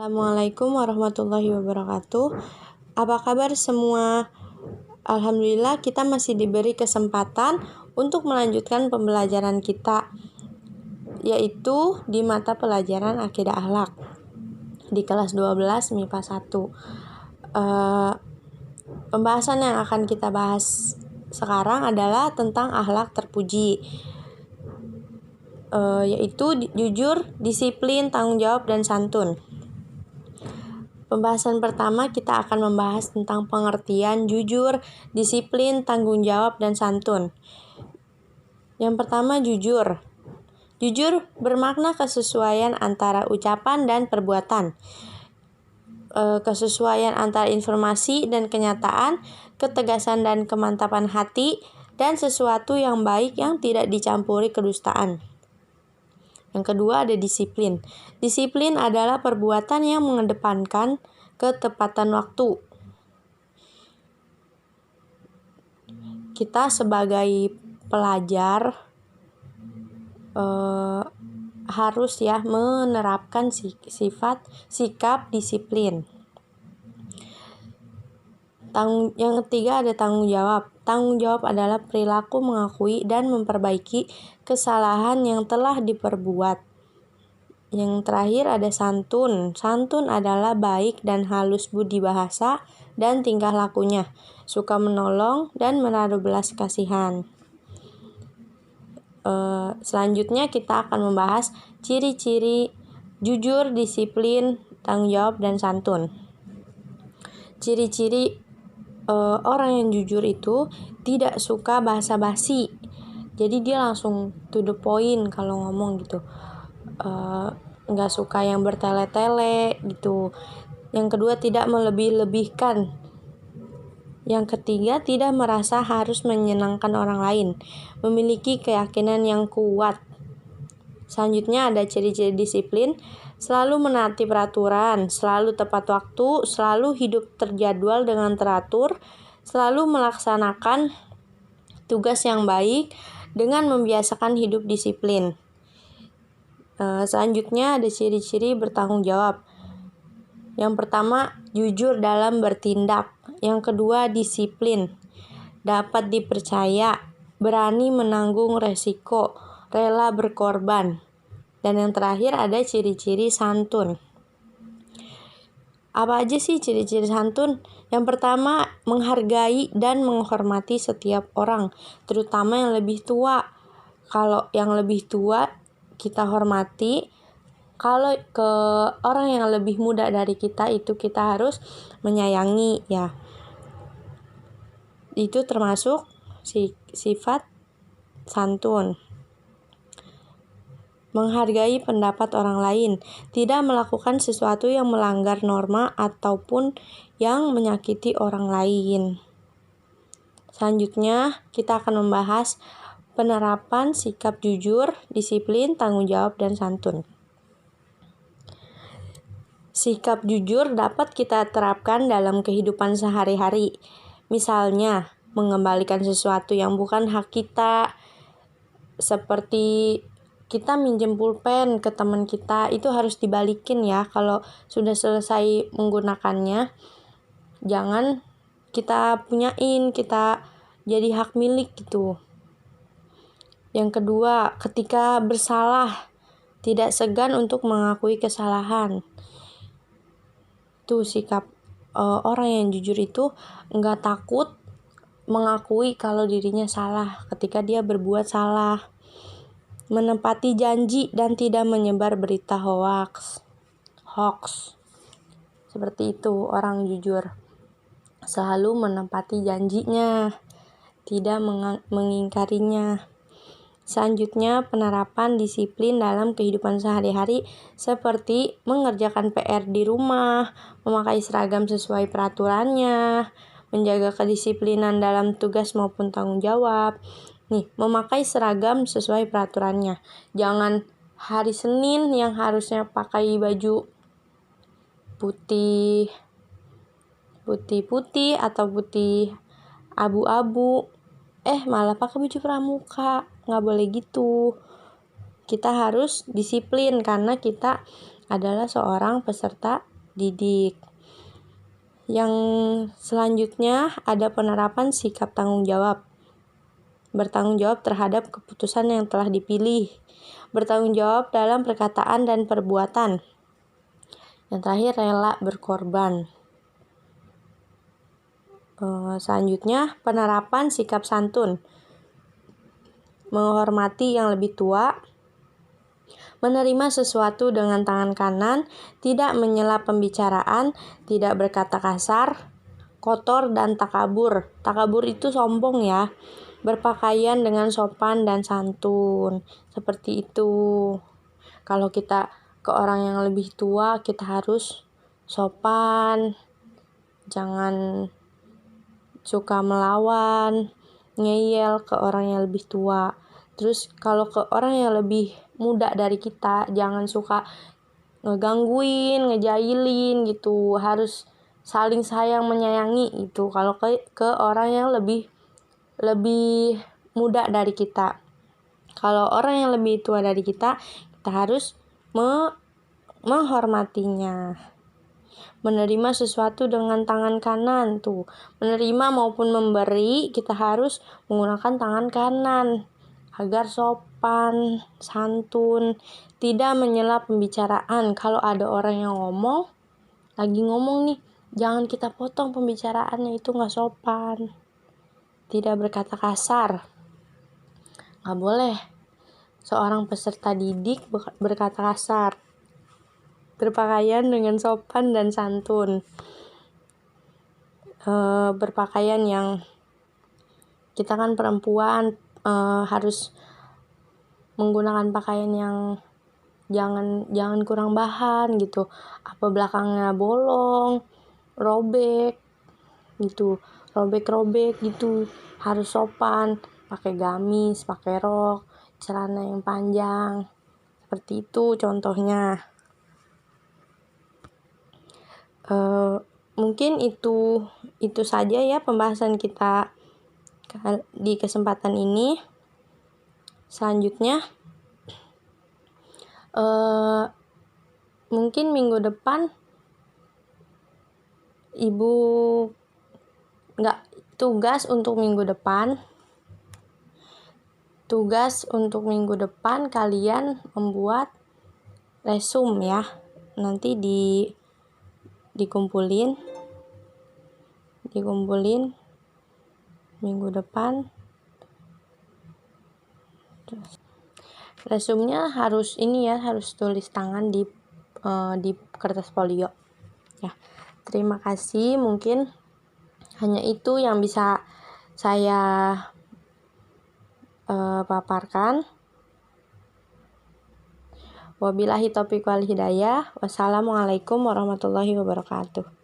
Assalamualaikum warahmatullahi wabarakatuh. Apa kabar semua? Alhamdulillah kita masih diberi kesempatan untuk melanjutkan pembelajaran kita, yaitu di mata pelajaran Akidah Akhlak di kelas 12 MIPA 1. Pembahasan yang akan kita bahas sekarang adalah tentang akhlak terpuji, yaitu jujur, disiplin, tanggung jawab, dan santun. Pembahasan pertama kita akan membahas tentang pengertian jujur, disiplin, tanggung jawab, dan santun. Yang pertama, jujur. Jujur bermakna kesesuaian antara ucapan dan perbuatan. Kesesuaian antara informasi dan kenyataan, ketegasan dan kemantapan hati, dan sesuatu yang baik yang tidak dicampuri kedustaan. Yang kedua ada disiplin. Disiplin adalah perbuatan yang mengedepankan ketepatan waktu. Kita sebagai pelajar harus menerapkan sikap disiplin. Yang ketiga ada tanggung jawab. Tanggung jawab adalah perilaku mengakui dan memperbaiki kesalahan yang telah diperbuat. Yang terakhir ada santun. Santun adalah baik dan halus budi bahasa dan tingkah lakunya, suka menolong dan menaruh belas kasihan. Selanjutnya kita akan membahas ciri-ciri jujur, disiplin, tanggung jawab, dan santun. Ciri-ciri orang yang jujur itu tidak suka basa-basi. Jadi dia langsung to the point kalau ngomong gitu. Nggak suka yang bertele-tele gitu. Yang kedua, tidak melebih-lebihkan. Yang ketiga, tidak merasa harus menyenangkan orang lain. Memiliki keyakinan yang kuat. Selanjutnya ada ciri-ciri disiplin. Selalu menaati peraturan, selalu tepat waktu, selalu hidup terjadwal dengan teratur, selalu melaksanakan tugas yang baik dengan membiasakan hidup disiplin. Selanjutnya ada ciri-ciri bertanggung jawab. Yang pertama, jujur dalam bertindak. Yang kedua, disiplin, dapat dipercaya, berani menanggung resiko, rela berkorban. Dan yang terakhir ada ciri-ciri santun. Apa aja sih ciri-ciri santun? Yang pertama, menghargai dan menghormati setiap orang, terutama yang lebih tua. Kalau yang lebih tua kita hormati, kalau ke orang yang lebih muda dari kita itu kita harus menyayangi ya. Itu termasuk sifat santun. Menghargai pendapat orang lain, tidak melakukan sesuatu yang melanggar norma ataupun yang menyakiti orang lain. Selanjutnya, kita akan membahas penerapan sikap jujur, disiplin, tanggung jawab, dan santun. Sikap jujur dapat kita terapkan dalam kehidupan sehari-hari. Misalnya, mengembalikan sesuatu yang bukan hak kita, seperti kita minjem pulpen ke teman kita, itu harus dibalikin ya kalau sudah selesai menggunakannya. Jangan kita punyain, kita jadi hak milik gitu. Yang kedua, ketika bersalah, tidak segan untuk mengakui kesalahan. Itu sikap orang yang jujur itu enggak takut mengakui kalau dirinya salah ketika dia berbuat salah. Menepati janji dan tidak menyebar berita hoax. Seperti itu orang jujur. Selalu menepati janjinya, tidak mengingkarinya. Selanjutnya, penerapan disiplin dalam kehidupan sehari-hari seperti mengerjakan PR di rumah, memakai seragam sesuai peraturannya, menjaga kedisiplinan dalam tugas maupun tanggung jawab. Memakai seragam sesuai peraturannya. Jangan hari Senin yang harusnya pakai baju putih atau putih abu-abu, malah pakai baju pramuka. Nggak boleh gitu. Kita harus disiplin karena kita adalah seorang peserta didik. Yang selanjutnya ada penerapan sikap tanggung jawab. Bertanggung jawab terhadap keputusan yang telah dipilih. Bertanggung jawab dalam perkataan dan perbuatan. Yang terakhir, rela berkorban. Selanjutnya, penerapan sikap santun. Menghormati yang lebih tua. Menerima sesuatu dengan tangan kanan, tidak menyela pembicaraan, tidak berkata kasar, kotor dan takabur. Takabur itu sombong ya. Berpakaian dengan sopan dan santun. Seperti itu. Kalau kita ke orang yang lebih tua, kita harus sopan. Jangan suka melawan, ngeyel ke orang yang lebih tua. Terus kalau ke orang yang lebih muda dari kita, jangan suka ngegangguin, ngejailin gitu. Harus saling sayang menyayangi gitu. Kalau ke orang yang lebih muda dari kita. Kalau orang yang lebih tua dari kita harus menghormatinya. Menerima sesuatu dengan tangan kanan tuh. Menerima maupun memberi, kita harus menggunakan tangan kanan agar sopan, santun, tidak menyela pembicaraan. Kalau ada orang yang lagi ngomong nih, jangan kita potong pembicaraannya, itu gak sopan. Tidak berkata kasar. Gak boleh seorang peserta didik berkata kasar. Berpakaian dengan sopan dan santun. Berpakaian yang, kita kan perempuan, harus menggunakan pakaian yang jangan kurang bahan gitu. Apa belakangnya bolong, robek gitu, robek gitu. Harus sopan, pakai gamis, pakai rok, celana yang panjang. Seperti itu contohnya. Mungkin itu saja ya pembahasan kita di kesempatan ini. Selanjutnya mungkin minggu depan Ibu tugas untuk minggu depan kalian membuat resume ya. Nanti dikumpulin minggu depan. Resumenya harus tulis tangan di kertas folio ya. Terima kasih, mungkin hanya itu yang bisa saya paparkan. Wabillahi taufiq wal hidayah. Wassalamualaikum warahmatullahi wabarakatuh.